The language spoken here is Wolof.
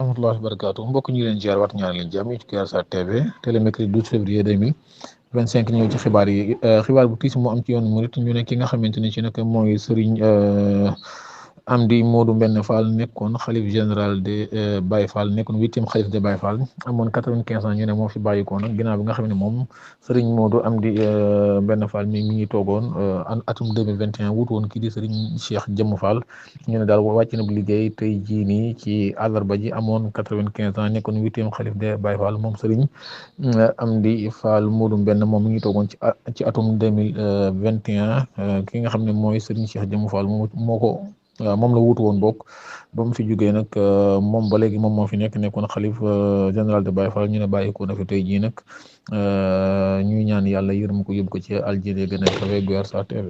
rahmatullahi wa barakaatu mbokk ñu leen ziar waat ñaan leen jàmm ci Kër Sarr TV télé mercredi 12 février 2025 ñëw ci xibaar yi xibaar bu tiis mu am ci yoonu murit ñu ne ki nga xamante ne ci nag mooy Serigne Amdi Modou Mbenn Fall nekkoon xalif général de Baye Fall nekkoon 8e xalif de Baye Fall amoon 95 ans ñu ne moo fi bàyyikoo nag ginnaaw bi nga xam ne moom Serigne Modou Amdi Mbenn Fall mi ngi toogoon atum 2021 wutu woon kii di Serigne Cheikh Jëmm Fall ñu ne daal wàcc na bu liggéey tey jii nii ci àllarba ji amoon 95 ans nekkoon 8e xalif de Baye Fall moom Serigne Amdi Fall Modou Mbenn moom mi ngi toogoon ci atum 2021 ki nga xam ne mooy Serigne Cheikh Jëmm Fall moo ko. waaw moom la wuutu woon bokk ba mu fi jógee nag moom ba léegi moom moo fi nekkoon xalif général de Baye Fall ñu ne bàyyi ko na fi tey jii nag ñuy ñaan yàlla yërëm ko yóbbu ko ci aljana gën a kawe Kër Sarr TV